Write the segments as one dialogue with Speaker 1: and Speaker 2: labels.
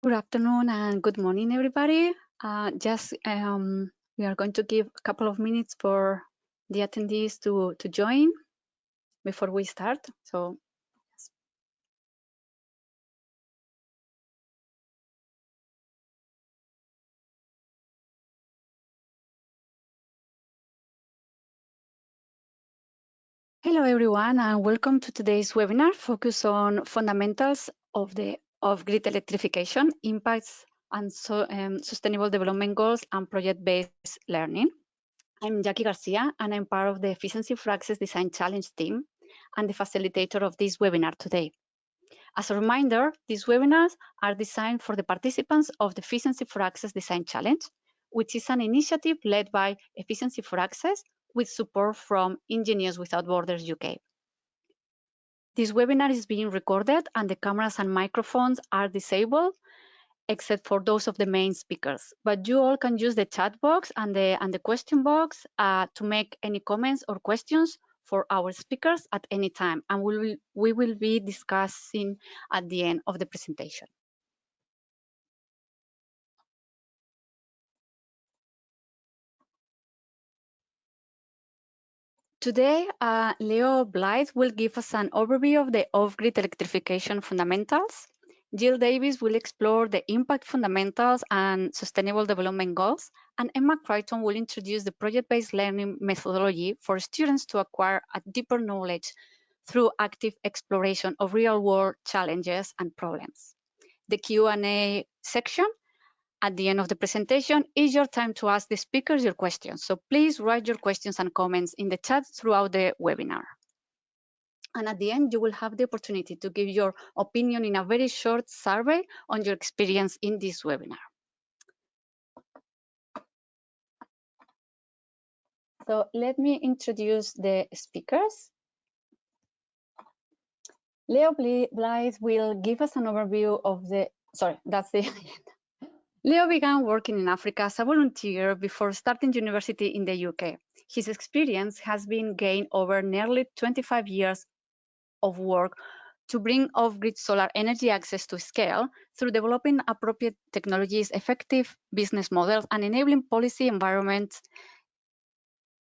Speaker 1: Good afternoon and good morning, everybody. We are going to give a couple of minutes for the attendees to join before we start. So, hello everyone, and welcome to today's webinar focused on fundamentals of grid electrification, impacts, and sustainable development goals and project-based learning. I'm Jackie Garcia, and I'm part of the Efficiency for Access Design Challenge team and the facilitator of this webinar today. As a reminder, these webinars are designed for the participants of the Efficiency for Access Design Challenge, which is an initiative led by Efficiency for Access with support from Engineers Without Borders UK. This webinar is being recorded and the cameras and microphones are disabled, except for those of the main speakers. But you all can use the chat box and the question box to make any comments or questions for our speakers at any time, and we will be discussing at the end of the presentation. Today, Leo Blyth will give us an overview of the off-grid electrification fundamentals. Gill Davies will explore the impact fundamentals and sustainable development goals, and Emma Crichton will introduce the project-based learning methodology for students to acquire a deeper knowledge through active exploration of real-world challenges and problems. The Q&A section at the end of the presentation is your time to ask the speakers your questions. So please write your questions and comments in the chat throughout the webinar. And at the end, you will have the opportunity to give your opinion in a very short survey on your experience in this webinar. So let me introduce the speakers. Leo Blyth will give us an overview of the, Leo began working in Africa as a volunteer before starting university in the UK. His experience has been gained over nearly 25 years of work to bring off-grid solar energy access to scale through developing appropriate technologies, effective business models, and enabling policy environments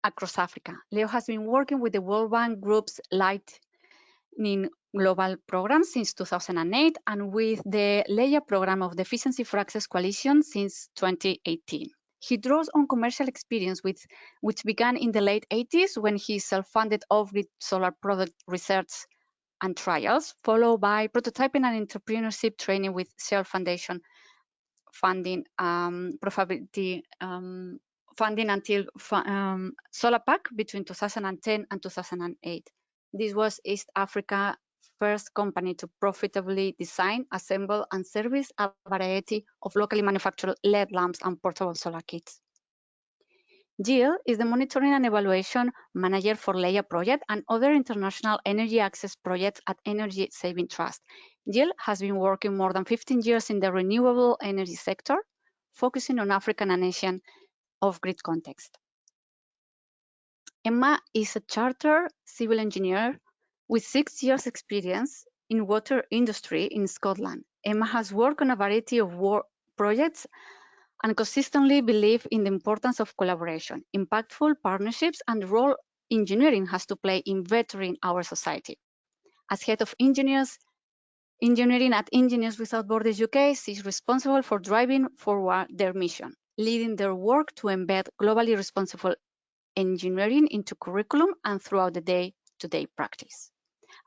Speaker 1: across Africa. Leo has been working with the World Bank Group's Lightning Global Program since 2008 and with the LEIA program of the Efficiency for Access Coalition since 2018. He draws on commercial experience which began in the late 80s when he self-funded off-grid solar product research and trials, followed by prototyping and entrepreneurship training with Shell Foundation funding, profitability funding until SolarPack between 2010 and 2008. This was East Africa's first company to profitably design, assemble, and service a variety of locally manufactured LED lamps and portable solar kits. Gill is the monitoring and evaluation manager for LEIA project and other international energy access projects at Energy Saving Trust. Gill has been working more than 15 years in the renewable energy sector, focusing on African and Asian off-grid context. Emma is a chartered civil engineer with 6 years experience in water industry in Scotland. Emma has worked on a variety of projects and consistently believe in the importance of collaboration, impactful partnerships, and the role engineering has to play in bettering our society. As head of engineering at Engineers Without Borders UK, she is responsible for driving forward their mission, leading their work to embed globally responsible engineering into curriculum and throughout the day-to-day practice.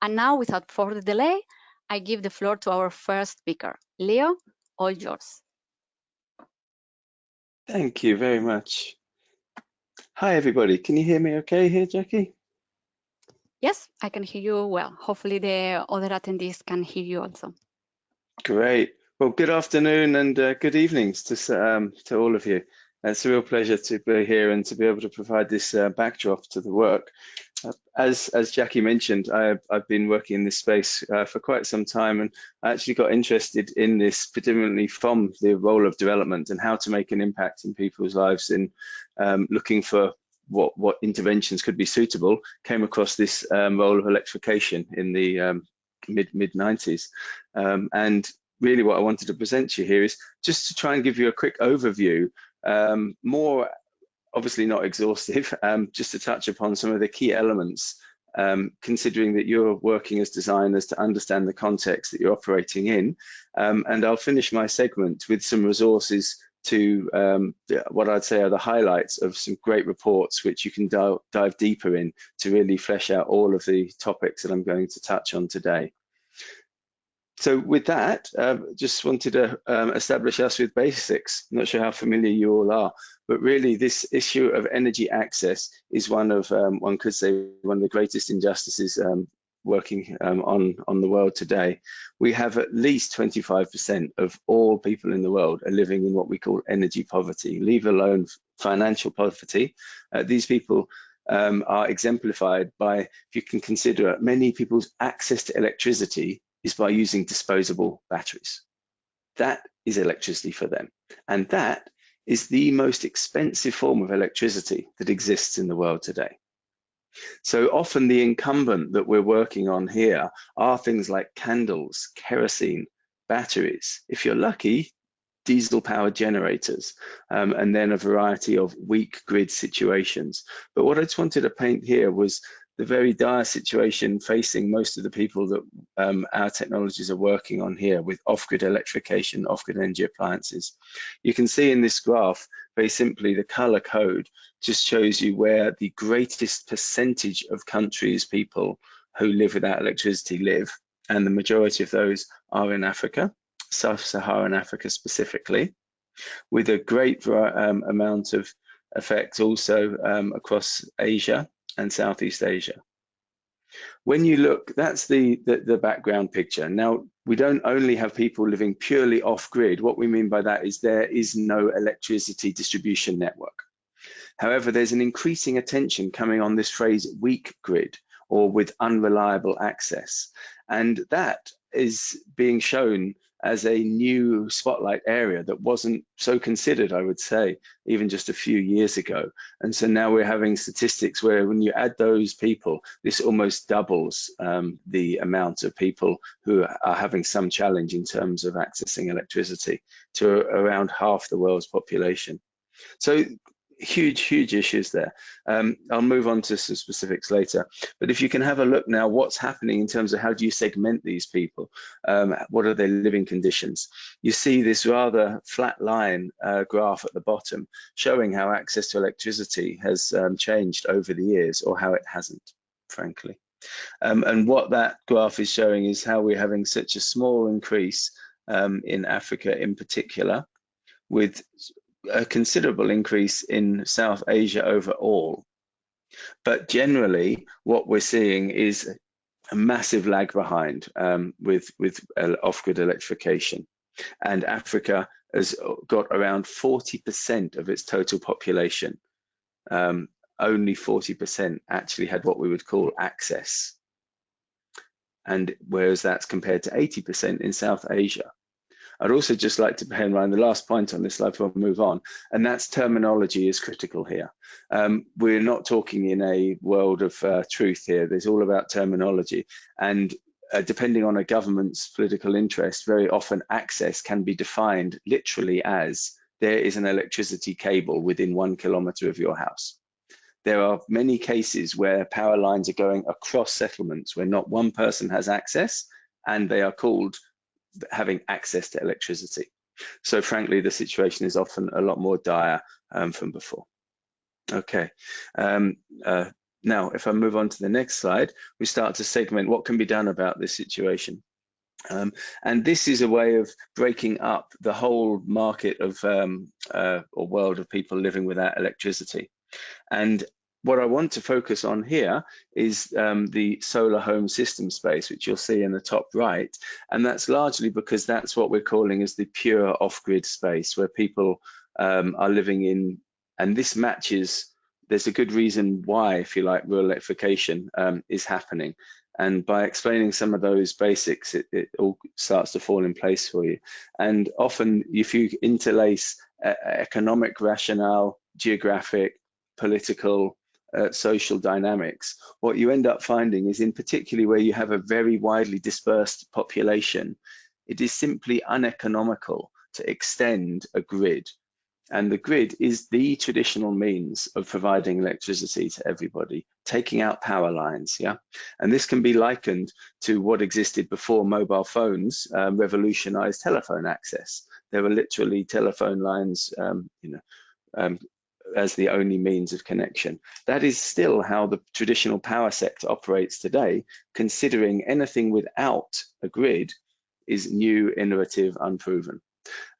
Speaker 1: And now, without further delay, I give the floor to our first speaker. Leo, all yours.
Speaker 2: Thank you very much. Hi, everybody. Can you hear me okay here, Jackie?
Speaker 1: Yes, I can hear you well. Hopefully the other attendees can hear you also.
Speaker 2: Great. Well, good afternoon and good evenings to all of you. It's a real pleasure to be here and to be able to provide this backdrop to the work. As Jackie mentioned, I've been working in this space for quite some time, and I actually got interested in this predominantly from the role of development and how to make an impact in people's lives in looking for what interventions could be suitable. Came across this role of electrification in the mid 90s, and really what I wanted to present to you here is just to try and give you a quick overview, more obviously not exhaustive, just to touch upon some of the key elements, considering that you're working as designers to understand the context that you're operating in. And I'll finish my segment with some resources to what I'd say are the highlights of some great reports which you can dive deeper in to really flesh out all of the topics that I'm going to touch on today. So with that, just wanted to establish us with basics. I'm not sure how familiar you all are, but really this issue of energy access is one of, one could say, one of the greatest injustices working on the world today. We have at least 25% of all people in the world are living in what we call energy poverty, leave alone financial poverty. These people are exemplified by, if you can consider many people's access to electricity is by using disposable batteries. That is electricity for them. And that is the most expensive form of electricity that exists in the world today. So often the incumbent that we're working on here are things like candles, kerosene, batteries. If you're lucky, diesel powered generators, and then a variety of weak grid situations. But what I just wanted to paint here was the very dire situation facing most of the people that our technologies are working on here with off-grid electrification, off-grid energy appliances. You can see in this graph, very simply, the color code just shows you where the greatest percentage of countries, people who live without electricity live, and the majority of those are in Africa, Sub-Saharan Africa specifically, with a great amount of effect also across Asia and Southeast Asia. When you look, that's the background picture. Now, we don't only have people living purely off-grid. What we mean by that is there is no electricity distribution network. However, there's an increasing attention coming on this phrase weak grid, or with unreliable access. And that is being shown as a new spotlight area that wasn't so considered, I would say, even just a few years ago. And so now we're having statistics where when you add those people, this almost doubles the amount of people who are having some challenge in terms of accessing electricity to around half the world's population. So huge issues there. I'll move on to some specifics later, but if you can have a look now what's happening in terms of how do you segment these people, what are their living conditions. You see this rather flat line graph at the bottom showing how access to electricity has changed over the years, or how it hasn't, frankly. And what that graph is showing is how we're having such a small increase in Africa in particular, with a considerable increase in South Asia overall. But generally, what we're seeing is a massive lag behind with off-grid electrification. And Africa has got around 40% of its total population. Only 40% actually had what we would call access. And whereas that's compared to 80% in South Asia. I'd also just like to bear in mind the last point on this slide before we move on, and that's terminology is critical here. We're not talking in a world of truth here. There's all about terminology, and depending on a government's political interest, very often access can be defined literally as there is an electricity cable within 1 kilometer of your house. There are many cases where power lines are going across settlements where not one person has access, and they are called having access to electricity. So frankly, the situation is often a lot more dire from before. Okay, now if I move on to the next slide, we start to segment what can be done about this situation. And this is a way of breaking up the whole market of or world of people living without electricity. And what I want to focus on here is the solar home system space, which you'll see in the top right. And that's largely because that's what we're calling as the pure off-grid space, where people are living in, and this matches, there's a good reason why, if you like, rural electrification is happening. And by explaining some of those basics, it all starts to fall in place for you. And often if you interlace economic rationale, geographic, political, social dynamics, what you end up finding is, in particularly where you have a very widely dispersed population, It is simply uneconomical to extend a grid. And the grid is the traditional means of providing electricity to everybody, taking out power lines, yeah? And this can be likened to what existed before mobile phones revolutionized telephone access. There were literally telephone lines, as the only means of connection. That is still how the traditional power sector operates today, considering anything without a grid is new, innovative, unproven.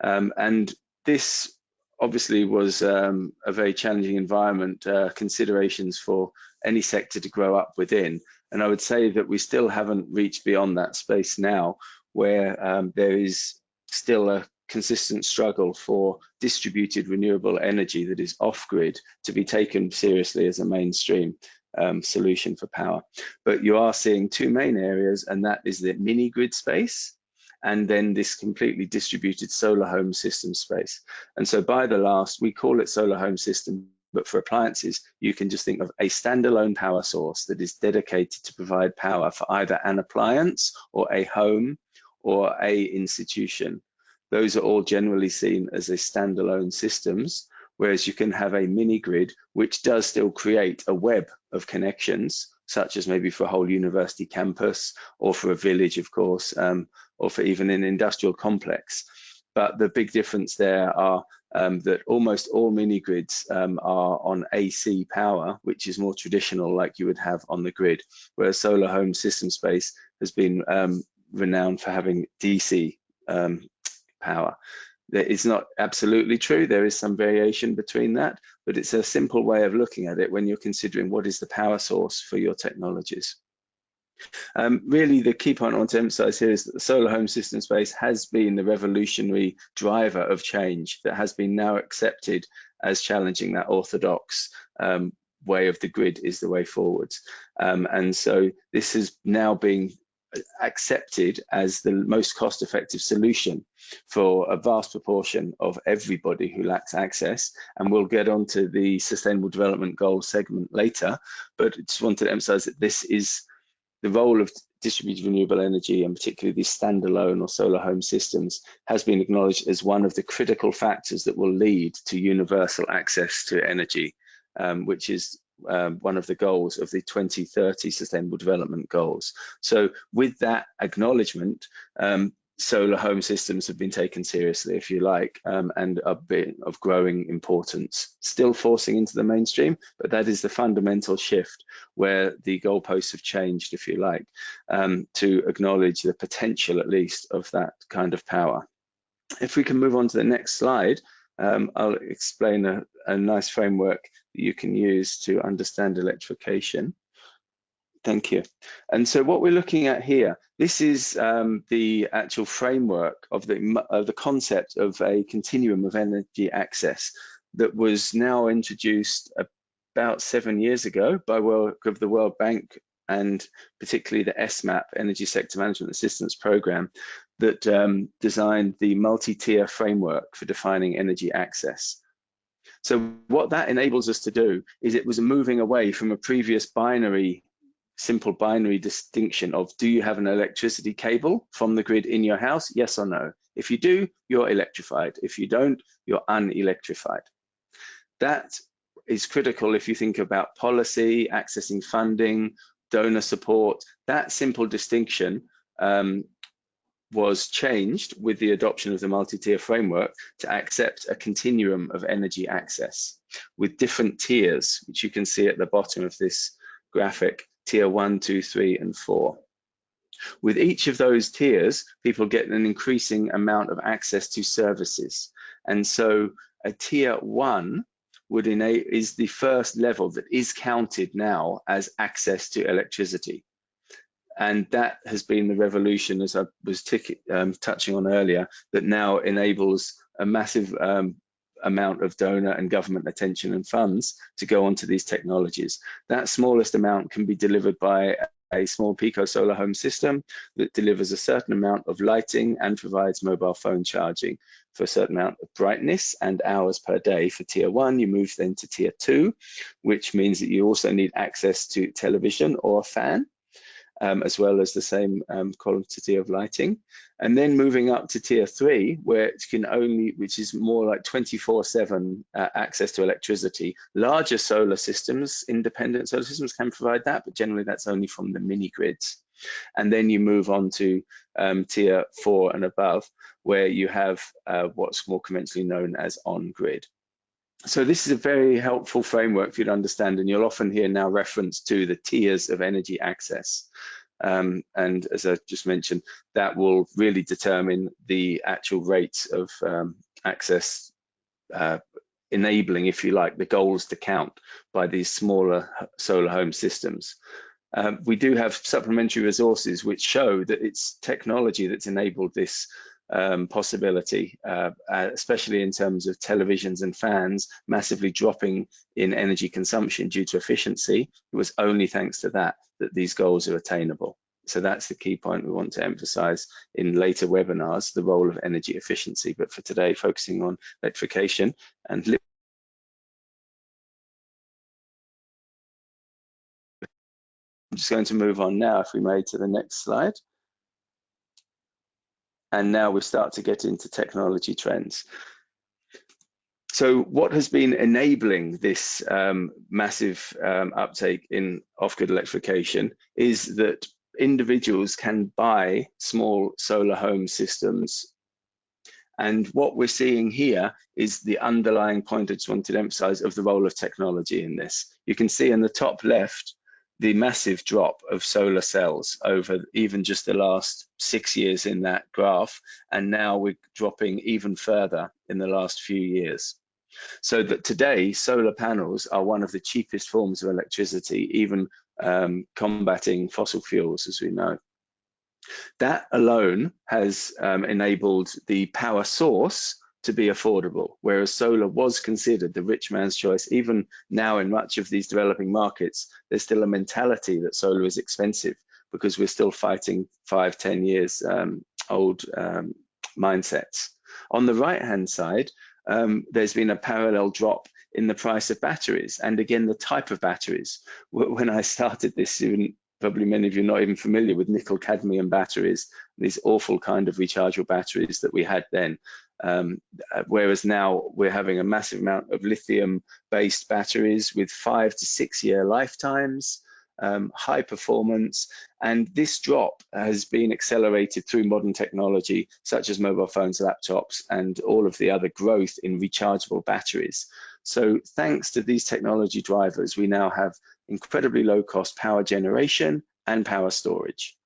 Speaker 2: And this obviously was a very challenging environment, considerations for any sector to grow up within. And I would say that we still haven't reached beyond that space now, where there is still a consistent struggle for distributed renewable energy that is off-grid to be taken seriously as a mainstream solution for power. But you are seeing two main areas, and that is the mini grid space, and then this completely distributed solar home system space. And so by the last, we call it solar home system, but for appliances, you can just think of a standalone power source that is dedicated to provide power for either an appliance or a home or a institution. Those are all generally seen as a standalone systems, whereas you can have a mini grid, which does still create a web of connections, such as maybe for a whole university campus or for a village, of course, or for even an industrial complex. But the big difference there are that almost all mini grids are on AC power, which is more traditional, like you would have on the grid, whereas solar home system space has been renowned for having DC power. That is not absolutely true. There is some variation between that, but it's a simple way of looking at it when you're considering what is the power source for your technologies. Really, the key point I want to emphasize here is that the solar home system space has been the revolutionary driver of change that has been now accepted as challenging that orthodox way of the grid is the way forwards. And so this is now being accepted as the most cost-effective solution for a vast proportion of everybody who lacks access. And we'll get onto the Sustainable Development Goals segment later, but I just wanted to emphasize that this is the role of distributed renewable energy, and particularly these standalone or solar home systems, has been acknowledged as one of the critical factors that will lead to universal access to energy, which is one of the goals of the 2030 Sustainable Development Goals. So with that acknowledgement, solar home systems have been taken seriously, if you like, and are of growing importance. Still forcing into the mainstream, but that is the fundamental shift where the goalposts have changed, if you like, to acknowledge the potential, at least, of that kind of power. If we can move on to the next slide, I'll explain a nice framework that you can use to understand electrification. Thank you. And so what we're looking at here, this is the actual framework of the concept of a continuum of energy access that was now introduced about 7 years ago by work of the World Bank, and particularly the SMAP, Energy Sector Management Assistance Program, that designed the multi-tier framework for defining energy access. So what that enables us to do is it was moving away from a previous simple binary distinction of, do you have an electricity cable from the grid in your house? Yes or no. If you do, you're electrified. If you don't, you're unelectrified. That is critical if you think about policy, accessing funding, donor support. That simple distinction was changed with the adoption of the multi-tier framework to accept a continuum of energy access with different tiers, which you can see at the bottom of this graphic, tier 1, 2, 3, and 4. With each of those tiers, people get an increasing amount of access to services. And so a tier 1 is the first level that is counted now as access to electricity. And that has been the revolution, as I was touching on earlier, that now enables a massive amount of donor and government attention and funds to go onto these technologies. That smallest amount can be delivered by a small pico solar home system that delivers a certain amount of lighting and provides mobile phone charging for a certain amount of brightness and hours per day. For tier 1, you move then to tier 2, which means that you also need access to television or a fan. as well as the same quantity of lighting. And then moving up to tier 3, where it can only, which is more like 24/7 access to electricity. Larger solar systems, independent solar systems, can provide that, but generally that's only from the mini grids. And then you move on to tier 4 and above, where you have what's more conventionally known as on-grid. So this is a very helpful framework for you to understand, and you'll often hear now reference to the tiers of energy access. And as I just mentioned, that will really determine the actual rates of access, enabling, if you like, the goals to count by these smaller solar home systems. We do have supplementary resources which show that it's technology that's enabled this possibility, especially in terms of televisions and fans massively dropping in energy consumption due to efficiency. It was only thanks to that these goals are attainable. So that's the key point we want to emphasize in later webinars, the role of energy efficiency. But for today, focusing on electrification and I'm just going to move on now, if we may, to the next slide. And now we start to get into technology trends. So what has been enabling this massive uptake in off-grid electrification is that individuals can buy small solar home systems. And what we're seeing here is the underlying point I just wanted to emphasize of the role of technology in this. You can see in the top left the massive drop of solar cells over even just the last 6 years in that graph, and now we're dropping even further in the last few years. So that today solar panels are one of the cheapest forms of electricity, even combating fossil fuels, as we know. That alone has enabled the power source to be affordable, whereas solar was considered the rich man's choice. Even now in much of these developing markets, there's still a mentality that solar is expensive because we're still fighting 5-10 years old mindsets. On the right-hand side, there's been a parallel drop in the price of batteries, and again, the type of batteries. When I started this, probably many of you are not even familiar with nickel cadmium batteries, these awful kind of rechargeable batteries that we had then. Whereas now we're having a massive amount of lithium-based batteries with 5 to 6 year lifetimes, high performance, and this drop has been accelerated through modern technology such as mobile phones, laptops, and all of the other growth in rechargeable batteries. So thanks to these technology drivers, we now have incredibly low cost power generation and power storage.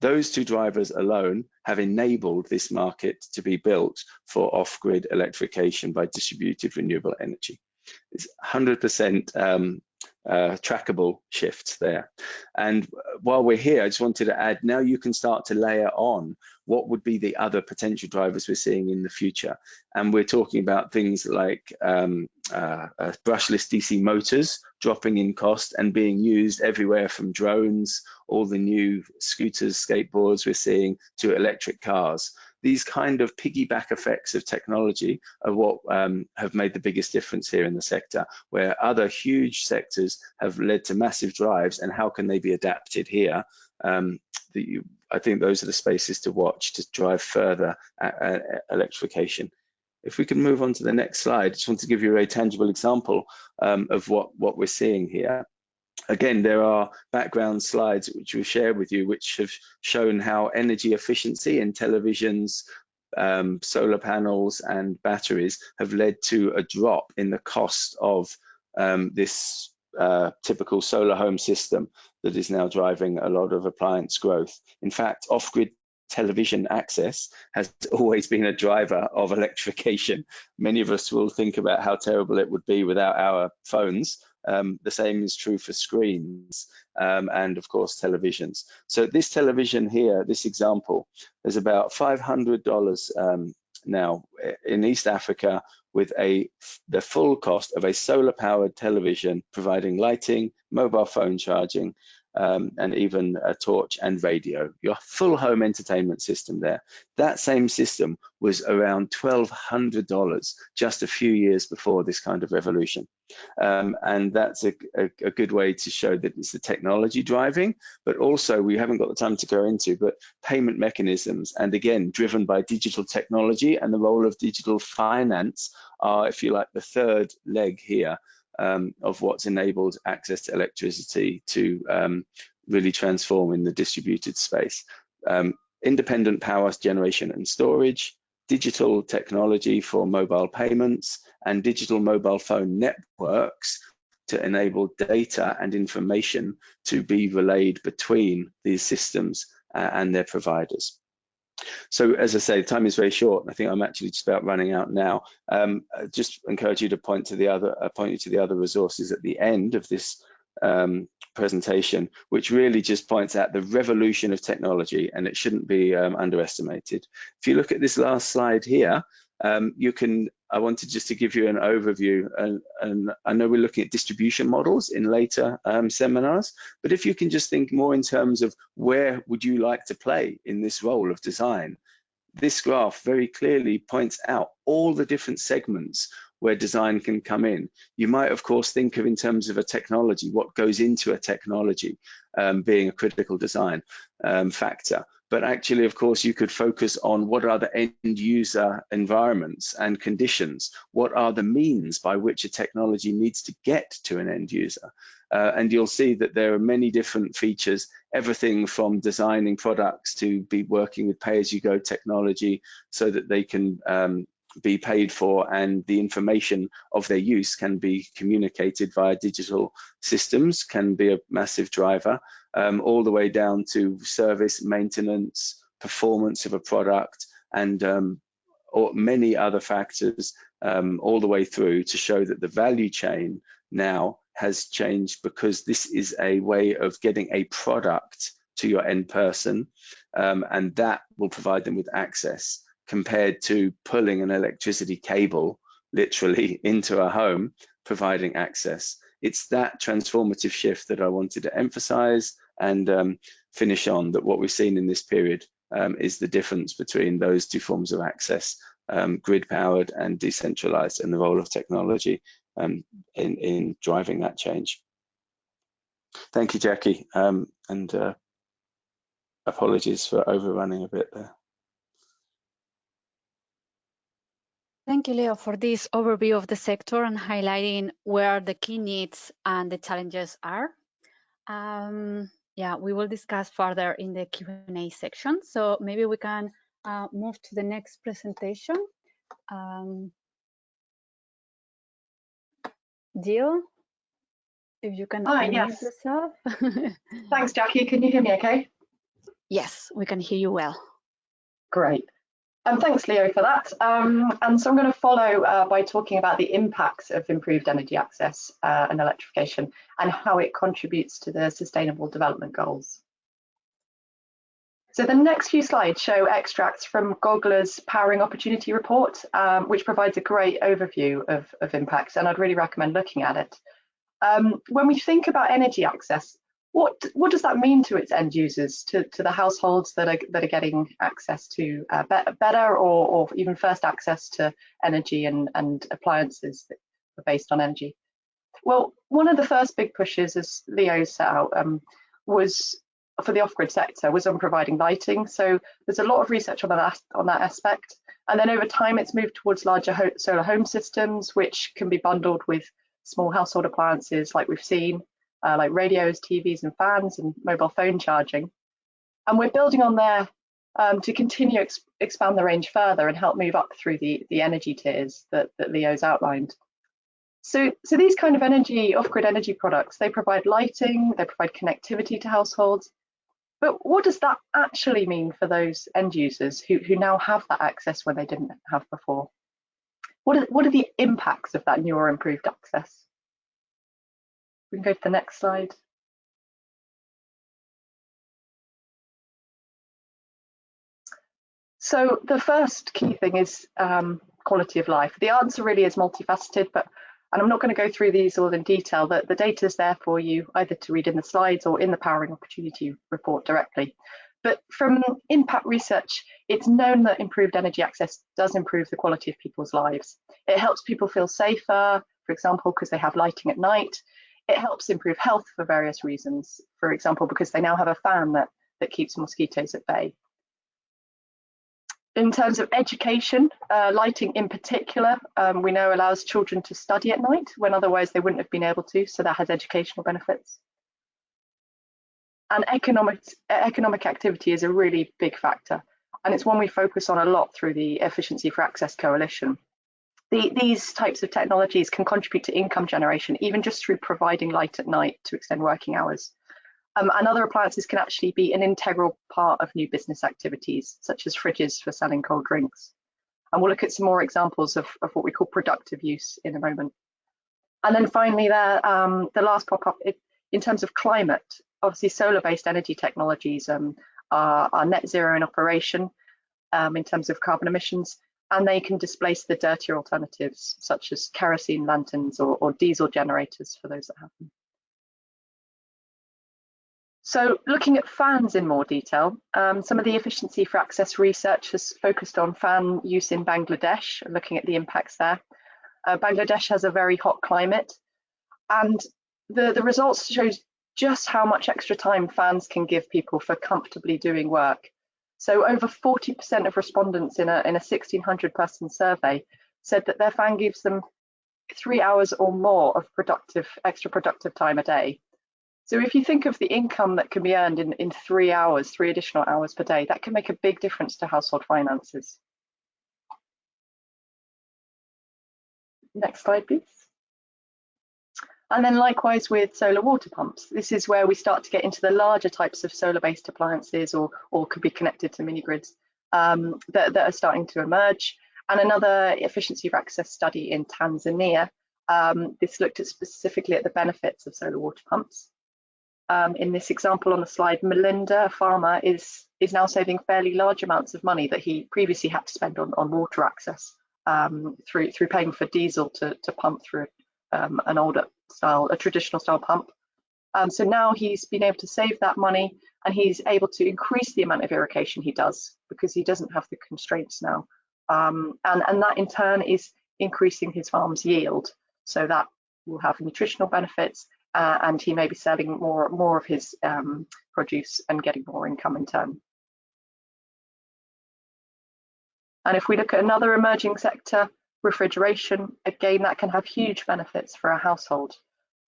Speaker 2: Those two drivers alone have enabled this market to be built for off-grid electrification by distributed renewable energy. It's 100% trackable shifts there. And while we're here, I just wanted to add, now you can start to layer on what would be the other potential drivers we're seeing in the future. And we're talking about things like brushless DC motors dropping in cost and being used everywhere, from drones, all the new scooters, skateboards we're seeing, to electric cars. These kind of piggyback effects of technology are what have made the biggest difference here in the sector, where other huge sectors have led to massive drives, and how can they be adapted here? I think those are the spaces to watch to drive further electrification. If we can move on to the next slide, I just want to give you a tangible example of what we're seeing here. Again, there are background slides which we'll share with you, which have shown how energy efficiency in televisions, solar panels and batteries have led to a drop in the cost of this typical solar home system that is now driving a lot of appliance growth. In fact, off-grid television access has always been a driver of electrification. Many of us will think about how terrible it would be without our phones. The same is true for screens and of course televisions. So this television here, this example, is about $500 now in East Africa, with the full cost of a solar powered television, providing lighting, mobile phone charging, and even a torch and radio, your full home entertainment system there. That same system was around $1,200 just a few years before this kind of revolution. And that's a good way to show that it's the technology driving, but also we haven't got the time to go into, but payment mechanisms, and again, driven by digital technology, and the role of digital finance are, if you like, the third leg here of what's enabled access to electricity to really transform in the distributed space. Independent power generation and storage, digital technology for mobile payments, and digital mobile phone networks to enable data and information to be relayed between these systems and their providers. So as I say, time is very short. I think I'm actually just about running out now. Just encourage you to point you to the other resources at the end of this presentation, which really just points out the revolution of technology, and it shouldn't be underestimated. If you look at this last slide here, I wanted just to give you an overview, and I know we're looking at distribution models in later seminars, but if you can just think more in terms of where would you like to play in this role of design, this graph very clearly points out all the different segments where design can come in. You might, of course, think of in terms of a technology, what goes into a technology being a critical design factor. But actually, of course, you could focus on what are the end user environments and conditions, what are the means by which a technology needs to get to an end user. And you'll see that there are many different features, everything from designing products to be working with pay-as-you-go technology so that they can be paid for, and the information of their use can be communicated via digital systems, can be a massive driver, all the way down to service, maintenance, performance of a product, and or many other factors all the way through to show that the value chain now has changed, because this is a way of getting a product to your end person, and that will provide them with access, compared to pulling an electricity cable literally into a home, providing access. It's that transformative shift that I wanted to emphasize and finish on, that what we've seen in this period is the difference between those two forms of access, grid powered and decentralized, and the role of technology in driving that change. Thank you, Jackie, and apologies for overrunning a bit there.
Speaker 1: Thank you, Leo, for this overview of the sector and highlighting where the key needs and the challenges are. Yeah, we will discuss further in the Q&A section. So maybe we can move to the next presentation. Gill, if you can unmute yourself.
Speaker 3: Thanks, Jackie. Can you hear me okay?
Speaker 1: Yes, we can hear you well.
Speaker 3: Great. Thanks, Leo, for that. And so I'm going to follow by talking about the impacts of improved energy access and electrification, and how it contributes to the Sustainable Development Goals. So the next few slides show extracts from Gogler's Powering Opportunity report, which provides a great overview of impacts, and I'd really recommend looking at it. When we think about energy access, what does that mean to its end users, to the households that are getting access to better or even first access to energy and appliances that are based on energy? Well, one of the first big pushes, as Leo set out, was for the off-grid sector, was on providing lighting. So there's a lot of research on that aspect. And then over time, it's moved towards larger solar home systems, which can be bundled with small household appliances like we've seen, like radios, TVs and fans, and mobile phone charging. And we're building on there to continue expand the range further and help move up through the energy tiers that Leo's outlined. So these kind of off-grid energy products, they provide lighting, they provide connectivity to households. But what does that actually mean for those end users who now have that access when they didn't have before? What are the impacts of that new or improved access? We can go to the next slide. So the first key thing is quality of life. The answer really is multifaceted, but And I'm not going to go through these all in detail. The data is there for you either to read in the slides or in the Powering Opportunity report directly. But from impact research, it's known that improved energy access does improve the quality of people's lives. It helps people feel safer, for example, because they have lighting at night. It helps improve health for various reasons, for example, because they now have a fan that keeps mosquitoes at bay. In terms of education, lighting in particular, we know allows children to study at night when otherwise they wouldn't have been able to, so that has educational benefits. And economic activity is a really big factor, and it's one we focus on a lot through the Efficiency for Access Coalition. These types of technologies can contribute to income generation, even just through providing light at night to extend working hours. And other appliances can actually be an integral part of new business activities, such as fridges for selling cold drinks. And we'll look at some more examples of what we call productive use in a moment. And then finally there, the last pop-up, in terms of climate, obviously solar-based energy technologies are net zero in operation in terms of carbon emissions, and they can displace the dirtier alternatives, such as kerosene lanterns or diesel generators for those that have them. So looking at fans in more detail, some of the Efficiency for Access research has focused on fan use in Bangladesh, looking at the impacts there. Bangladesh has a very hot climate, and the results shows just how much extra time fans can give people for comfortably doing work. So over 40% of respondents in a 1,600 person survey said that their fan gives them 3 hours or more of extra productive time a day. So if you think of the income that can be earned in 3 hours, 3 additional hours per day, that can make a big difference to household finances. Next slide, please. And then likewise with solar water pumps. This is where we start to get into the larger types of solar-based appliances or could be connected to mini grids that are starting to emerge. And another Efficiency for Access study in Tanzania, this looked at specifically at the benefits of solar water pumps. In this example on the slide, Melinda, a farmer, is now saving fairly large amounts of money that he previously had to spend on water access through paying for diesel to pump through an older style, a traditional style pump. So now he's been able to save that money, and he's able to increase the amount of irrigation he does because he doesn't have the constraints now. And that in turn is increasing his farm's yield. So that will have nutritional benefits, and he may be selling more of his produce and getting more income in turn. And if we look at another emerging sector, refrigeration, again, that can have huge benefits for a household.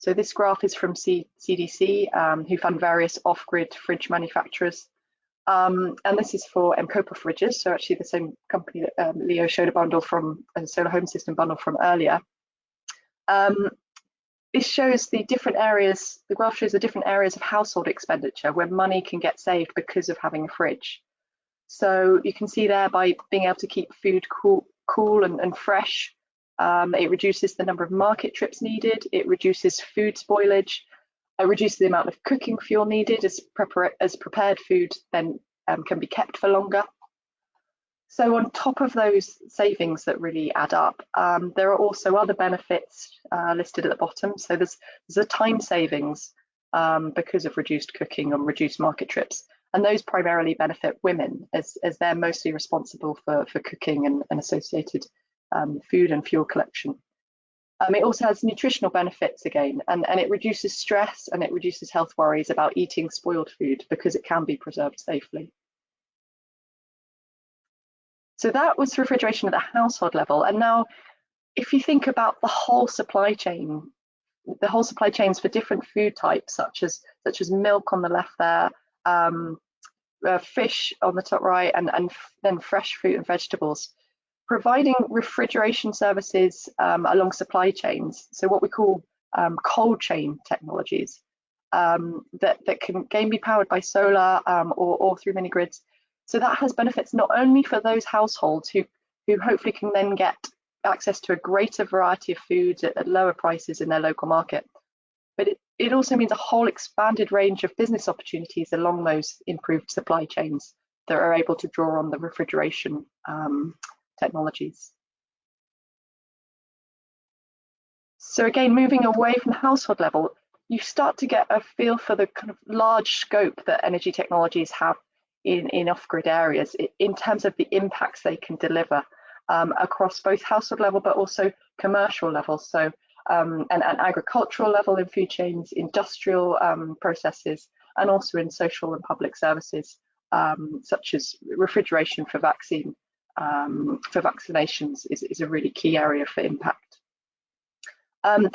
Speaker 3: So this graph is from CDC, who fund various off-grid fridge manufacturers. And this is for Mcopa fridges, so actually the same company that Leo showed a solar home system bundle from earlier. This shows the different areas, the graph shows the different areas of household expenditure where money can get saved because of having a fridge. So you can see there, by being able to keep food cool and fresh, it reduces the number of market trips needed, it reduces food spoilage, it reduces the amount of cooking fuel needed as prepared food then can be kept for longer. So on top of those savings that really add up, there are also other benefits listed at the bottom. So there's a time savings because of reduced cooking and reduced market trips. And those primarily benefit women as they're mostly responsible for cooking and associated food and fuel collection. It also has nutritional benefits again, and it reduces stress and it reduces health worries about eating spoiled food because it can be preserved safely. So that was refrigeration at the household level. And now if you think about the whole supply chain, the whole supply chains for different food types, such as milk on the left there, fish on the top right, and then fresh fruit and vegetables, providing refrigeration services along supply chains. So what we call cold chain technologies that can again be powered by solar or through mini grids. So that has benefits not only for those households who hopefully can then get access to a greater variety of foods at lower prices in their local market, but it also means a whole expanded range of business opportunities along those improved supply chains that are able to draw on the refrigeration technologies. So again, moving away from the household level, you start to get a feel for the kind of large scope that energy technologies have in off-grid areas in terms of the impacts they can deliver across both household level but also commercial levels. So and agricultural level in food chains, industrial processes, and also in social and public services, such as refrigeration for vaccinations is a really key area for impact. So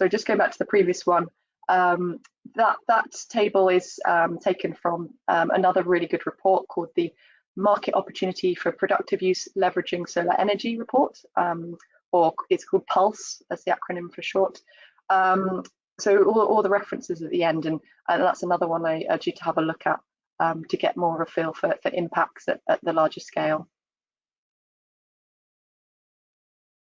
Speaker 3: just going back to the previous one, that table is taken from another really good report called the Market Opportunity for Productive Use Leveraging Solar Energy report, or it's called PULSE as the acronym for short. So all the references at the end, and that's another one I urge you to have a look at to get more of a feel for impacts at the larger scale.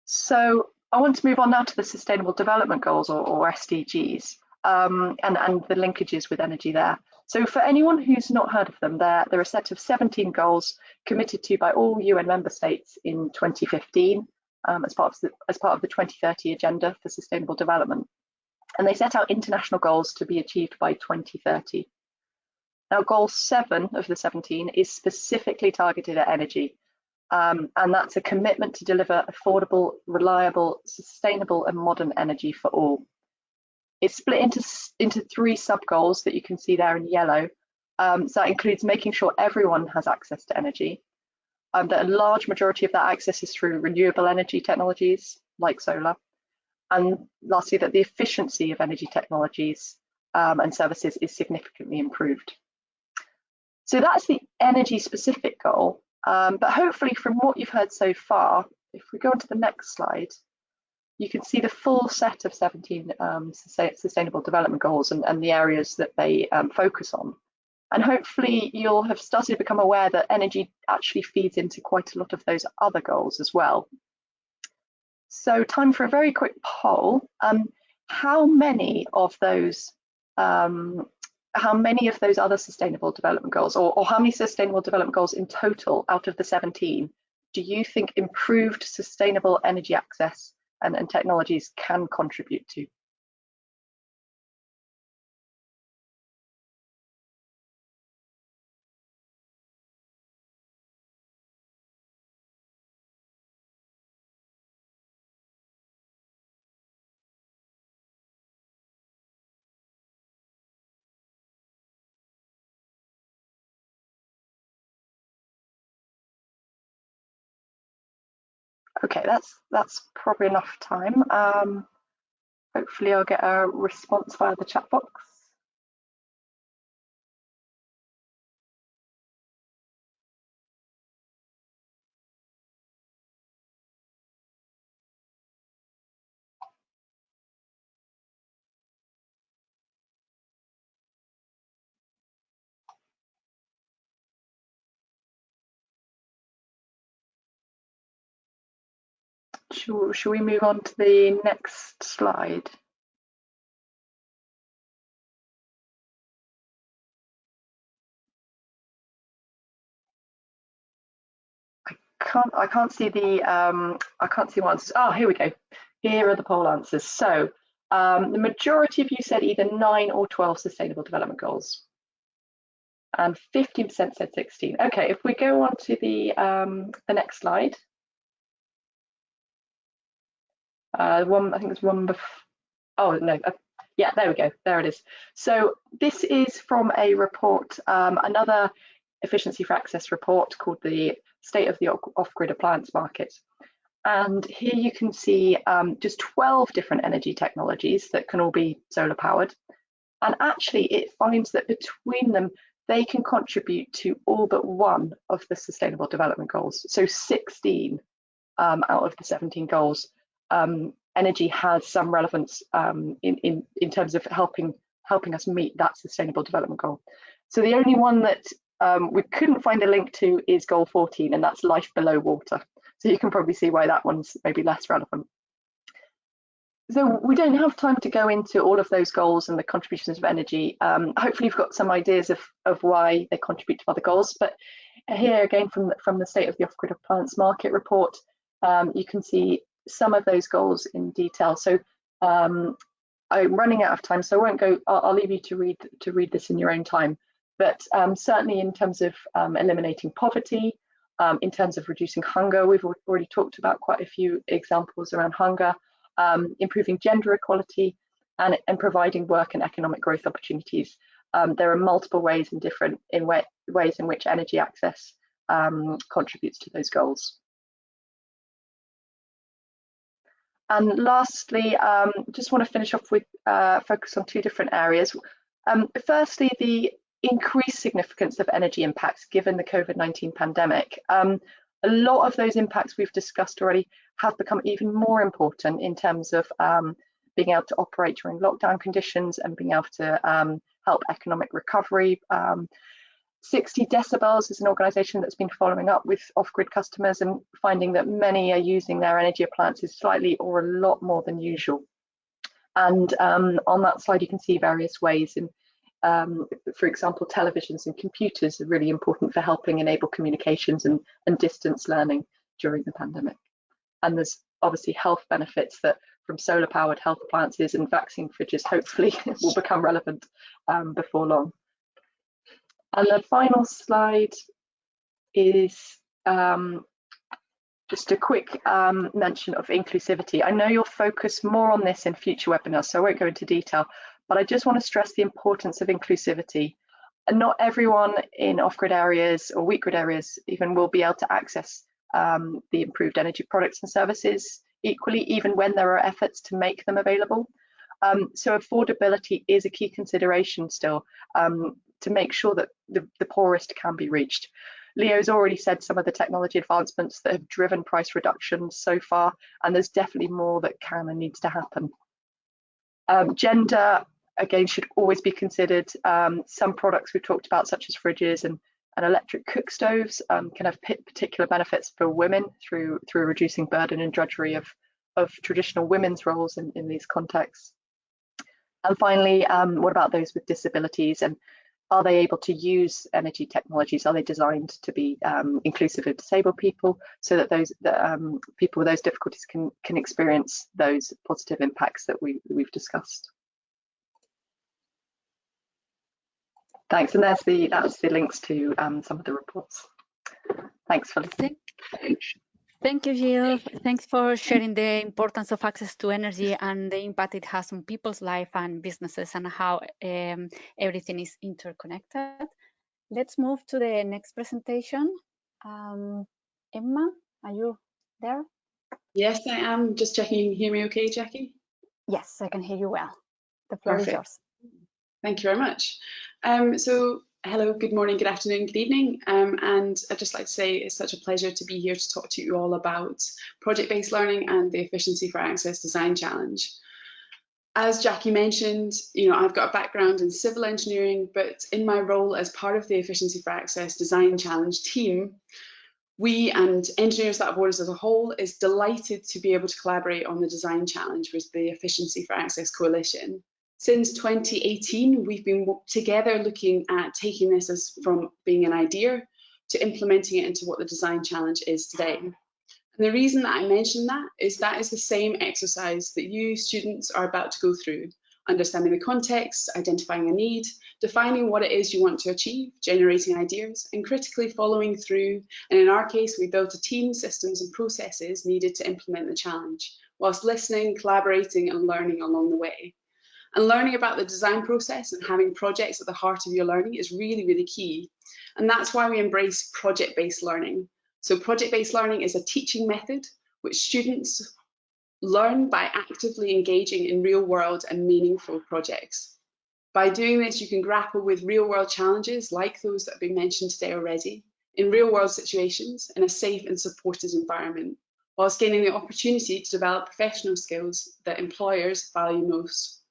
Speaker 3: So I want to move on now to the Sustainable Development Goals, or SDGs, and the linkages with energy there. So for anyone who's not heard of them, they're a set of 17 goals committed to by all UN member states in 2015 as part of the 2030 Agenda for Sustainable Development. And they set out international goals to be achieved by 2030. Now, Goal 7 of the 17 is specifically targeted at energy. And that's a commitment to deliver affordable, reliable, sustainable and modern energy for all. It's split into 3 sub-goals that you can see there in yellow. So that includes making sure everyone has access to energy, that a large majority of that access is through renewable energy technologies like solar, and lastly, that the efficiency of energy technologies and services is significantly improved. So that's the energy-specific goal. But hopefully from what you've heard so far, if we go on to the next slide, you can see the full set of 17 Sustainable Development Goals and the areas that they focus on. And hopefully you'll have started to become aware that energy actually feeds into quite a lot of those other goals as well. So time for a very quick poll. How many of those other Sustainable Development Goals, or how many Sustainable Development Goals in total out of the 17, do you think improved sustainable energy access and technologies can contribute to? Okay, that's probably enough time. Hopefully I'll get a response via the chat box. Shall we move on to the next slide? I can't see answers. Oh, here we go. Here are the poll answers. So the majority of you said either 9 or 12 Sustainable Development Goals, and 15% said 16. Okay, if we go on to the next slide. I think there's one before. Oh no, yeah, there we go. There it is. So this is from a report, another efficiency for access report called the State of the Off-Grid Appliance Market. And here you can see just 12 different energy technologies that can all be solar powered. And actually it finds that between them, they can contribute to all but one of the Sustainable Development Goals. So 16 out of the 17 goals, energy has some relevance in terms of helping us meet that Sustainable Development Goal. So the only one that we couldn't find a link to is Goal 14, and that's life below water. So you can probably see why that one's maybe less relevant. So we don't have time to go into all of those goals and the contributions of energy. Hopefully you've got some ideas of why they contribute to other goals, but here again from the State of the Off-Grid Appliance Market report, you can see some of those goals in detail. So I'm running out of time, so I won't go. I'll leave you to read this in your own time. But certainly in terms of eliminating poverty, in terms of reducing hunger, we've already talked about quite a few examples around hunger, improving gender equality, and providing work and economic growth opportunities. There are multiple ways and different ways in which energy access contributes to those goals. And lastly, just want to finish off with focus on two different areas. Firstly, the increased significance of energy impacts given the COVID-19 pandemic. A lot of those impacts we've discussed already have become even more important in terms of being able to operate during lockdown conditions and being able to help economic recovery. 60 Decibels is an organisation that's been following up with off-grid customers and finding that many are using their energy appliances slightly or a lot more than usual. And on that slide, you can see various ways. In, for example, televisions and computers are really important for helping enable communications and distance learning during the pandemic. And there's obviously health benefits that from solar-powered health appliances and vaccine fridges hopefully will become relevant before long. And the final slide is just a quick mention of inclusivity. I know you'll focus more on this in future webinars, so I won't go into detail, but I just want to stress the importance of inclusivity. And not everyone in off-grid areas or weak grid areas even will be able to access the improved energy products and services equally, even when there are efforts to make them available. So affordability is a key consideration still, to make sure that the poorest can be reached. Leo's already said some of the technology advancements that have driven price reductions so far, and there's definitely more that can and needs to happen. Gender, again, should always be considered. Some products we've talked about, such as fridges and electric cook stoves, can have particular benefits for women through reducing burden and drudgery of traditional women's roles in these contexts. And finally, what about those with disabilities, and are they able to use energy technologies? Are they designed to be inclusive of disabled people, so that those people with those difficulties can experience those positive impacts that we've discussed? Thanks, and that's the links to some of the reports. Thanks for listening.
Speaker 1: Thank you, Gill. Thanks for sharing the importance of access to energy and the impact it has on people's life and businesses, and how everything is interconnected. Let's move to the next presentation. Emma, are you there?
Speaker 4: Yes, I am. Just checking you can hear me okay, Jackie?
Speaker 1: Yes, I can hear you well. The floor is yours.
Speaker 4: Thank you very much. So hello, good morning, good afternoon, good evening. And I'd just like to say it's such a pleasure to be here to talk to you all about project-based learning and the Efficiency for Access Design Challenge. As Jackie mentioned, I've got a background in civil engineering, but in my role as part of the Efficiency for Access Design Challenge team, we and Engineers Without Borders as a whole is delighted to be able to collaborate on the design challenge with the Efficiency for Access Coalition. Since 2018, we've been together looking at taking this as from being an idea to implementing it into what the design challenge is today. And the reason that I mention that is the same exercise that you students are about to go through: understanding the context, identifying a need, defining what it is you want to achieve, generating ideas, and critically following through. And in our case, we built a team, systems, and processes needed to implement the challenge, whilst listening, collaborating, and learning along the way. And learning about the design process and having projects at the heart of your learning is really, really key. And that's why we embrace project-based learning. So project-based learning is a teaching method which students learn by actively engaging in real-world and meaningful projects. By doing this, you can grapple with real-world challenges like those that have been mentioned today already, in real-world situations, in a safe and supported environment, whilst gaining the opportunity to develop professional skills that employers value most.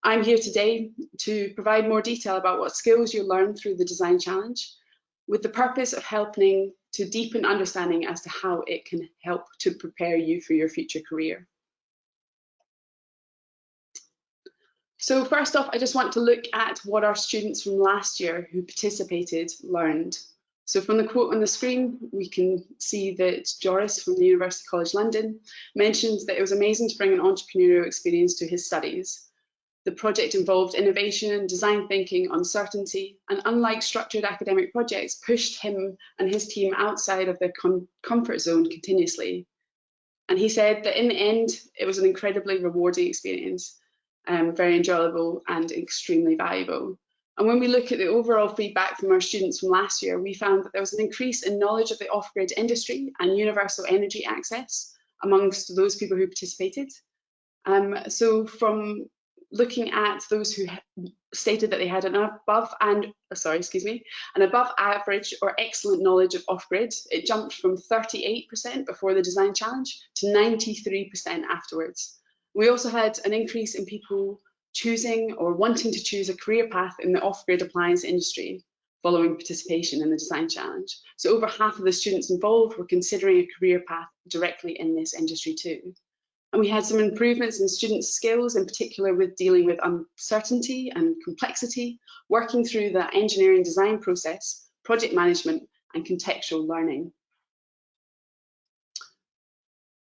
Speaker 4: I'm here today to provide more detail about what skills you'll learn through the design challenge, with the purpose of helping to deepen understanding as to how it can help to prepare you for your future career. So first off, I just want to look at what our students from last year who participated learned. So from the quote on the screen, we can see that Joris from the University College London mentions that it was amazing to bring an entrepreneurial experience to his studies. The project involved innovation, design thinking, uncertainty, and unlike structured academic projects, pushed him and his team outside of their comfort zone continuously. And he said that in the end, it was an incredibly rewarding experience, very enjoyable and extremely valuable. And when we look at the overall feedback from our students from last year, we found that there was an increase in knowledge of the off-grid industry and universal energy access amongst those people who participated. So from looking at those who stated that they had an above average or excellent knowledge of off-grid, it jumped from 38% before the design challenge to 93% afterwards. We also had an increase in people choosing or wanting to choose a career path in the off-grid appliance industry following participation in the design challenge. So over half of the students involved were considering a career path directly in this industry too. And we had some improvements in students' skills, in particular with dealing with uncertainty and complexity, working through the engineering design process, project management, and contextual learning.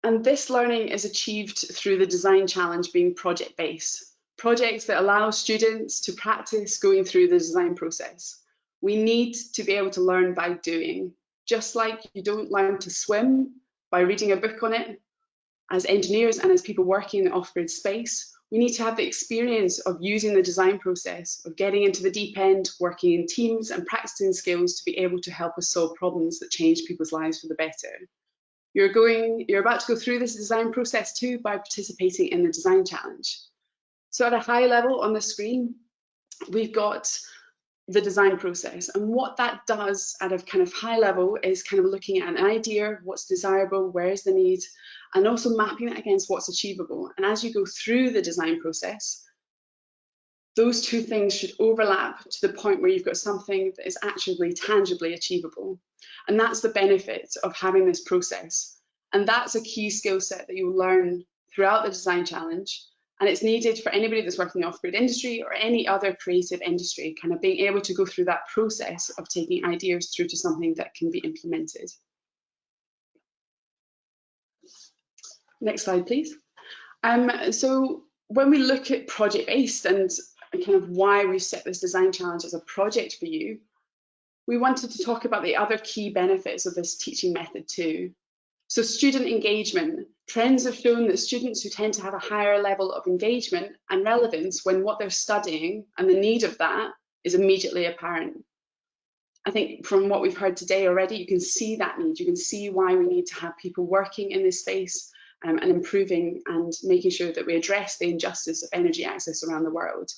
Speaker 4: And this learning is achieved through the design challenge being project-based, projects that allow students to practice going through the design process. We need to be able to learn by doing. Just like you don't learn to swim by reading a book on it, as engineers and as people working in the off-grid space, we need to have the experience of using the design process, of getting into the deep end, working in teams and practicing skills to be able to help us solve problems that change people's lives for the better. You're about to go through this design process too by participating in the design challenge. So at a high level on the screen, we've got the design process, and what that does at a kind of high level is kind of looking at an idea, what's desirable, where is the need, and also mapping that against what's achievable. And as you go through the design process, those two things should overlap to the point where you've got something that is actually tangibly achievable. And that's the benefit of having this process. And that's a key skill set that you'll learn throughout the design challenge. And it's needed for anybody that's working in the off-grid industry or any other creative industry, kind of being able to go through that process of taking ideas through to something that can be implemented. Next slide, please. So when we look at project-based and kind of why we set this design challenge as a project for you, we wanted to talk about the other key benefits of this teaching method too. So student engagement. Trends have shown that students who tend to have a higher level of engagement and relevance when what they're studying and the need of that is immediately apparent. I think from what we've heard today already, you can see that need. You can see why we need to have people working in this space and improving and making sure that we address the injustice of energy access around the world.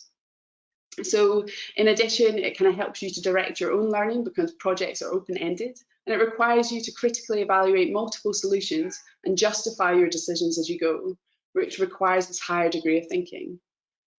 Speaker 4: So in addition, it kind of helps you to direct your own learning because projects are open-ended, and it requires you to critically evaluate multiple solutions and justify your decisions as you go, which requires this higher degree of thinking.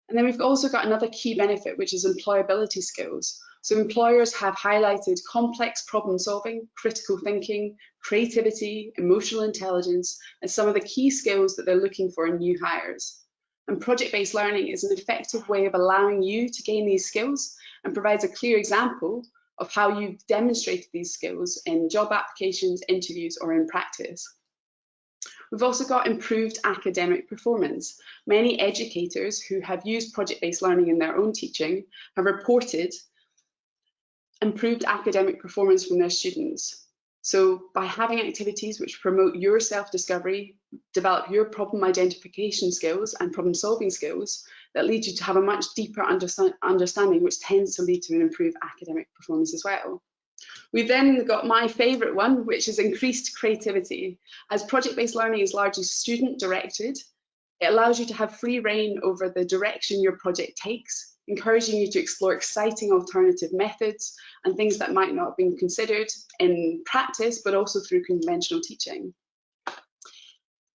Speaker 4: And then we've also got another key benefit, which is employability skills. So employers have highlighted complex problem solving, critical thinking, creativity, emotional intelligence, as some of the key skills that they're looking for in new hires. And project-based learning is an effective way of allowing you to gain these skills and provides a clear example of how you've demonstrated these skills in job applications, interviews, or in practice. We've also got improved academic performance. Many educators who have used project-based learning in their own teaching have reported improved academic performance from their students. So by having activities which promote your self-discovery, develop your problem identification skills and problem solving skills, that lead you to have a much deeper understanding, which tends to lead to an improved academic performance as well. We've then got my favourite one, which is increased creativity. As project-based learning is largely student-directed, it allows you to have free rein over the direction your project takes, encouraging you to explore exciting alternative methods and things that might not have been considered in practice, but also through conventional teaching.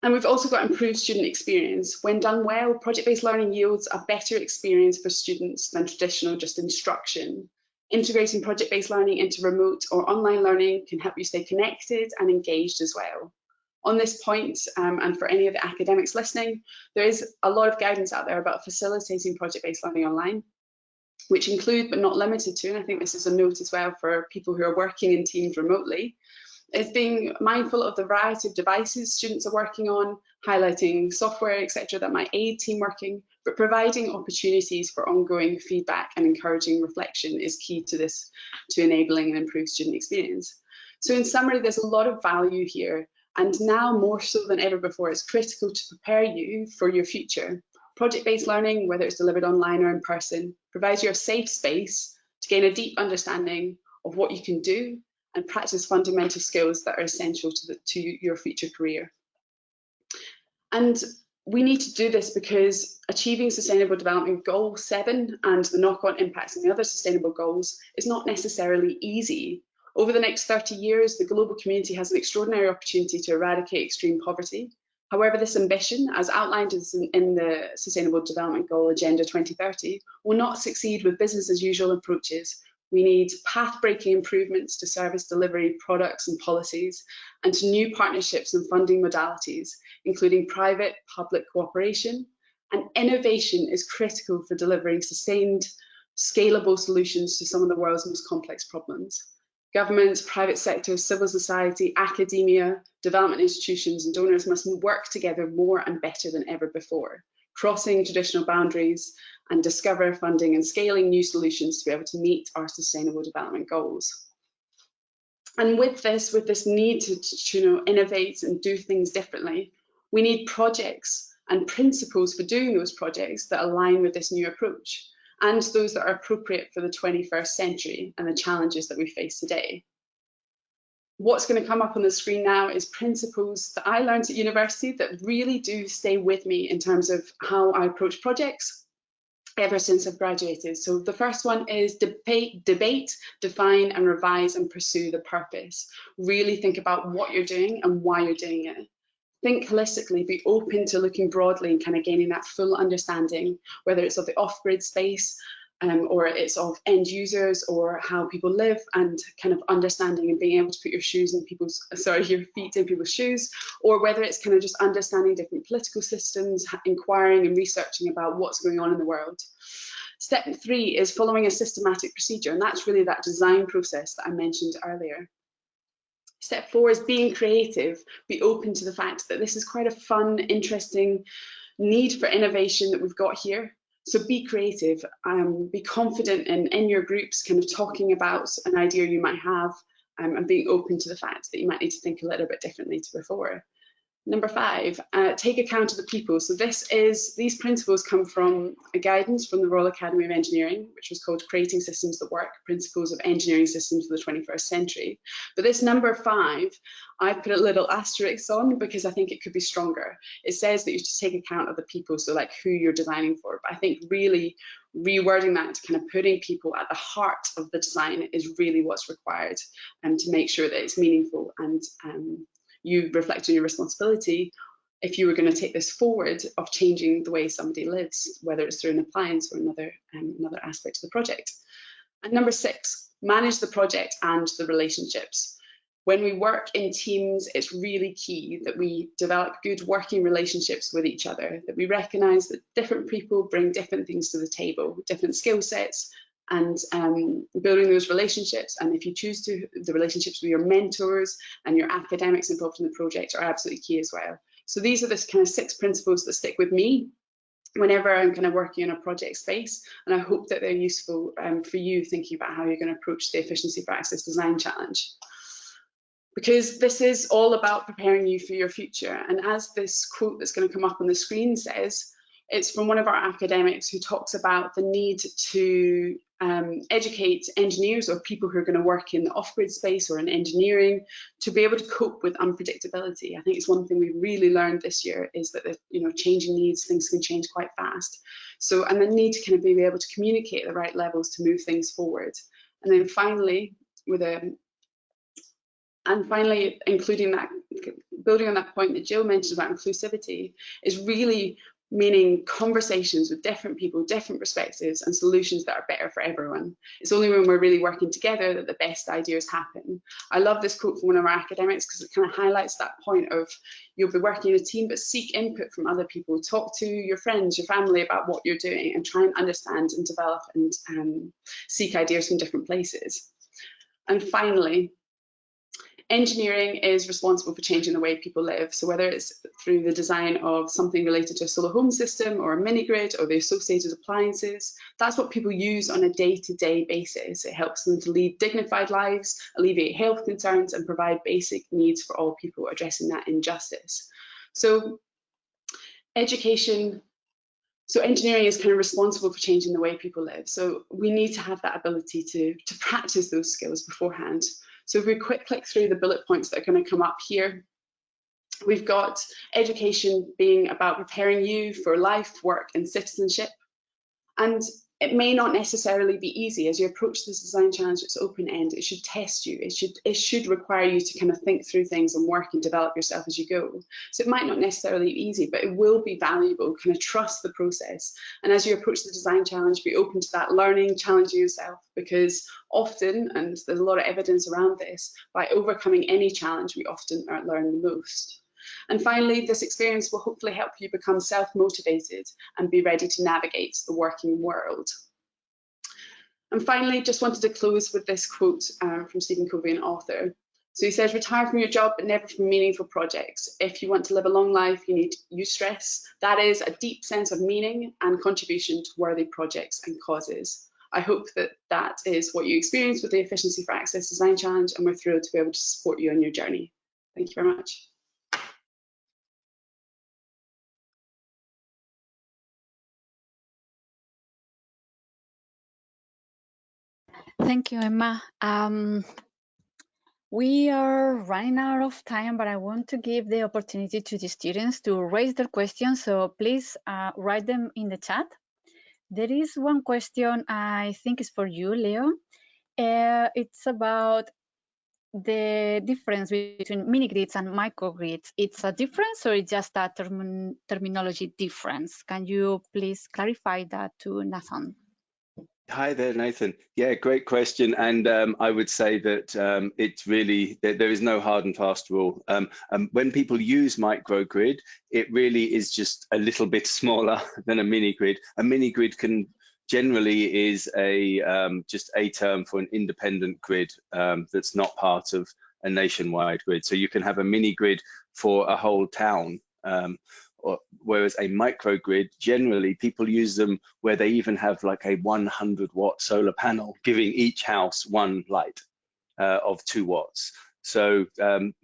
Speaker 4: And we've also got improved student experience. When done well, project-based learning yields a better experience for students than traditional just instruction. Integrating project-based learning into remote or online learning can help you stay connected and engaged as well. On this point, and for any of the academics listening, there is a lot of guidance out there about facilitating project-based learning online. which include but not limited to, and I think this is a note as well for people who are working in teams remotely, is being mindful of the variety of devices students are working on, highlighting software, etc., that might aid team working, but providing opportunities for ongoing feedback and encouraging reflection is key to this, to enabling an improved student experience. So in summary, there's a lot of value here, and now more so than ever before, it's critical to prepare you for your future. Project-based learning, whether it's delivered online or in person, provides you a safe space to gain a deep understanding of what you can do and practice fundamental skills that are essential to your future career. And we need to do this because achieving Sustainable Development Goal 7 and the knock-on impacts on the other sustainable goals is not necessarily easy. Over the next 30 years, the global community has an extraordinary opportunity to eradicate extreme poverty. However, this ambition, as outlined in the Sustainable Development Goal Agenda 2030, will not succeed with business as usual approaches. We need path-breaking improvements to service delivery, products and policies, and to new partnerships and funding modalities, including private-public cooperation. And innovation is critical for delivering sustained, scalable solutions to some of the world's most complex problems. Governments, private sector, civil society, academia, development institutions and donors must work together more and better than ever before, crossing traditional boundaries and discover funding and scaling new solutions to be able to meet our sustainable development goals. And with this need to innovate and do things differently, we need projects and principles for doing those projects that align with this new approach, and those that are appropriate for the 21st century and the challenges that we face today. What's going to come up on the screen now is principles that I learned at university that really do stay with me in terms of how I approach projects ever since I've graduated. So the first one is debate, define and revise and pursue the purpose. Really think about what you're doing and why you're doing it. Think holistically, be open to looking broadly and kind of gaining that full understanding, whether it's of the off-grid space or it's of end users or how people live, and kind of understanding and being able to put your your feet in people's shoes, or whether it's kind of just understanding different political systems, inquiring and researching about what's going on in the world. Step 3 is following a systematic procedure, and that's really that design process that I mentioned earlier. Step 4 is being creative. Be open to the fact that this is quite a fun, interesting need for innovation that we've got here. So be creative, be confident in your groups, kind of talking about an idea you might have, and being open to the fact that you might need to think a little bit differently to before. Number 5, take account of the people. So these principles come from a guidance from the Royal Academy of Engineering, which was called Creating Systems That Work, Principles of Engineering Systems for the 21st Century. But this number 5, I put a little asterisk on because I think it could be stronger. It says that you should take account of the people, so like who you're designing for. But I think really rewording that to kind of putting people at the heart of the design is really what's required, to make sure that it's meaningful and you reflect on your responsibility if you were going to take this forward of changing the way somebody lives, whether it's through an appliance or another aspect of the project. And number 6, manage the project and the relationships. When we work in teams, it's really key that we develop good working relationships with each other, that we recognise that different people bring different things to the table, different skill sets, and building those relationships. And if you choose to, the relationships with your mentors and your academics involved in the project are absolutely key as well. So these are the kind of 6 principles that stick with me whenever I'm kind of working in a project space, and I hope that they're useful for you thinking about how you're going to approach the Efficiency for Access Design Challenge. Because this is all about preparing you for your future. And as this quote that's going to come up on the screen says, it's from one of our academics who talks about the need to educate engineers or people who are going to work in the off-grid space or in engineering to be able to cope with unpredictability. I think it's one thing we've really learned this year is that changing needs, things can change quite fast. So, and the need to kind of be able to communicate at the right levels to move things forward. And then finally, including that, building on that point that Gill mentioned about inclusivity, is really meaning conversations with different people, different perspectives, and solutions that are better for everyone. It's only when we're really working together that the best ideas happen. I love this quote from one of our academics because it kind of highlights that point of you'll be working in a team, but seek input from other people. Talk to your friends, your family about what you're doing, and try and understand and develop and seek ideas from different places. And finally, engineering is responsible for changing the way people live. So whether it's through the design of something related to a solar home system or a mini grid or the associated appliances, that's what people use on a day-to-day basis. It helps them to lead dignified lives, alleviate health concerns, and provide basic needs for all people, addressing that injustice. So engineering is kind of responsible for changing the way people live. So we need to have that ability to practice those skills beforehand. So if we quick click through the bullet points that are going to come up here, we've got education being about preparing you for life, work, and citizenship. And it may not necessarily be easy. As you approach this design challenge, it's open end. It should test you. It should require you to kind of think through things and work and develop yourself as you go. So it might not necessarily be easy, but it will be valuable. Kind of trust the process. And as you approach the design challenge, be open to that learning, challenging yourself, because often, and there's a lot of evidence around this, by overcoming any challenge, we often learn the most. And finally, this experience will hopefully help you become self-motivated and be ready to navigate the working world. And finally, just wanted to close with this quote from Stephen Covey, an author. So he says, retire from your job, but never from meaningful projects. If you want to live a long life, you need eustress. That is a deep sense of meaning and contribution to worthy projects and causes. I hope that that is what you experience with the Efficiency for Access Design Challenge, and we're thrilled to be able to support you on your journey. Thank you very much.
Speaker 1: Thank you, Emma. We are running out of time, but I want to give the opportunity to the students to raise their questions. So please write them in the chat. There is one question I think is for you, Leo. It's about the difference between mini grids and microgrids. It's a difference or it's just a terminology difference? Can you please clarify that to Nathan?
Speaker 2: Hi there, Nathan. Yeah, great question. And I would say that it's really, there is no hard and fast rule. When people use microgrid, it really is just a little bit smaller than a mini grid. A mini grid generally is just a term for an independent grid that's not part of a nationwide grid. So you can have a mini grid for a whole town. Whereas a microgrid, generally people use them where they even have like a 100-watt solar panel, giving each house one light of 2 watts. So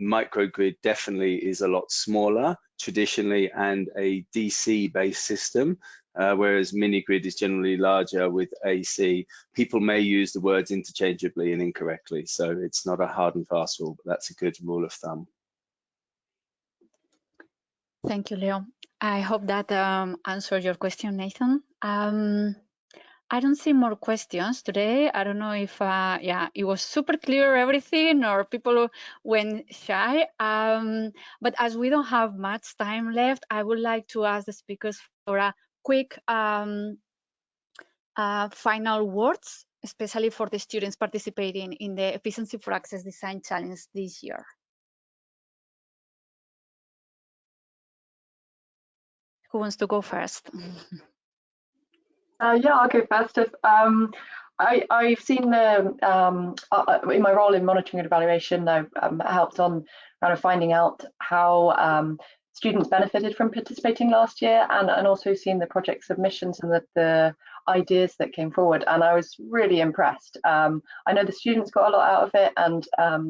Speaker 2: microgrid definitely is a lot smaller traditionally and a DC-based system, whereas mini-grid is generally larger with AC. People may use the words interchangeably and incorrectly, so it's not a hard and fast rule, but that's a good rule of thumb.
Speaker 1: Thank you, Leo. I hope that answered your question, Nathan. I don't see more questions today. I don't know if, yeah, it was super clear everything or people went shy. But as we don't have much time left, I would like to ask the speakers for a quick final words, especially for the students participating in the Efficiency for Access Design Challenge this year. Who wants to go first?
Speaker 3: Yeah, I'll go first. I've seen in my role in monitoring and evaluation, I've helped on kind of finding out how students benefited from participating last year, and also seen the project submissions and the ideas that came forward, and I was really impressed. I know the students got a lot out of it, and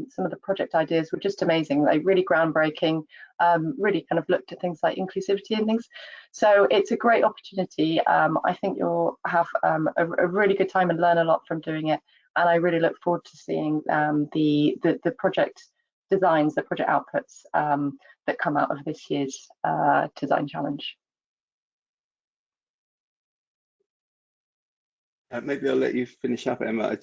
Speaker 3: some of the project ideas were just amazing, like really groundbreaking, really kind of looked at things like inclusivity and things. So it's a great opportunity. I think you'll have a really good time and learn a lot from doing it, and I really look forward to seeing the project designs, the project outputs that come out of this year's design challenge.
Speaker 2: Maybe I'll let you finish up, Emma.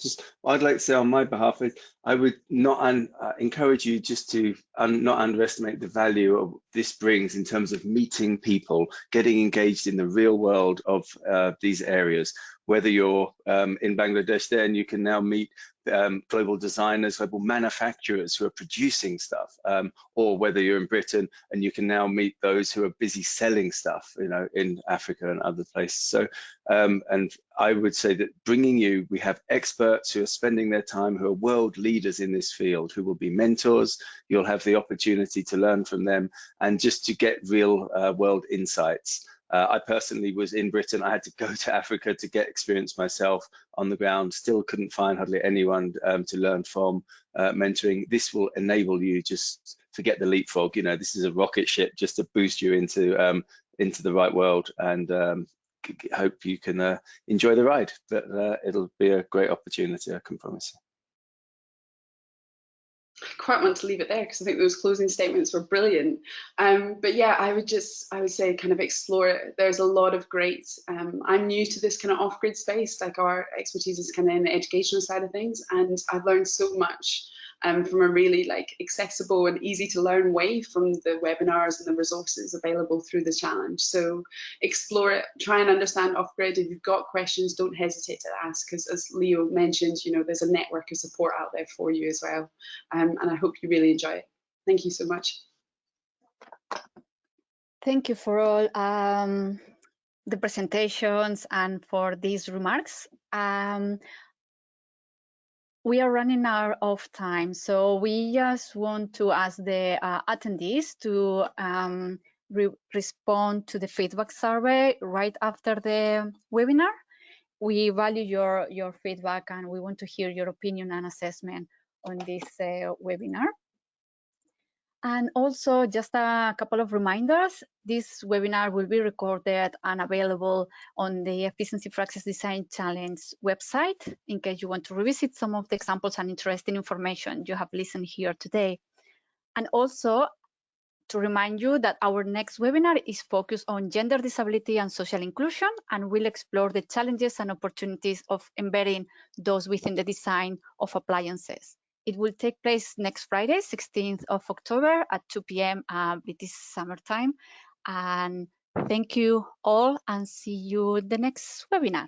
Speaker 2: I'd like to say on my behalf, I would not encourage you just to not underestimate the value of this brings in terms of meeting people, getting engaged in the real world of these areas. Whether you're in Bangladesh, then you can now meet global designers, global manufacturers who are producing stuff, or whether you're in Britain and you can now meet those who are busy selling stuff, you know, in Africa and other places. So, and I would say that we have experts who are spending their time, who are world leaders in this field, who will be mentors. You'll have the opportunity to learn from them and just to get real world insights. I personally was in Britain. I had to go to Africa to get experience myself on the ground. Still couldn't find hardly anyone to learn from. Mentoring, this will enable you just forget the leapfrog. You know, this is a rocket ship just to boost you into the right world, and hope you can enjoy the ride. But it'll be a great opportunity, I can promise you.
Speaker 4: Quite want to leave it there because I think those closing statements were brilliant. But yeah, I would say kind of explore it. There's a lot of great, I'm new to this kind of off-grid space, like our expertise is kind of in the educational side of things, and I've learned so much from a really like accessible and easy to learn way from the webinars and the resources available through the challenge. So explore it, try and understand off-grid. If you've got questions, don't hesitate to ask, because as Leo mentioned, you know, there's a network of support out there for you as well. And I hope you really enjoy it. Thank you so much.
Speaker 1: Thank you for all the presentations and for these remarks. We are running out of time, so we just want to ask the attendees to respond to the feedback survey right after the webinar. We value your feedback and we want to hear your opinion and assessment on this webinar. And also just a couple of reminders, this webinar will be recorded and available on the Efficiency for Access Design Challenge website in case you want to revisit some of the examples and interesting information you have listened here today. And also to remind you that our next webinar is focused on gender disability and social inclusion, and we'll explore the challenges and opportunities of embedding those within the design of appliances. It will take place next Friday, 16th of October at 2 p.m. British Summer Time. And thank you all and see you the next webinar.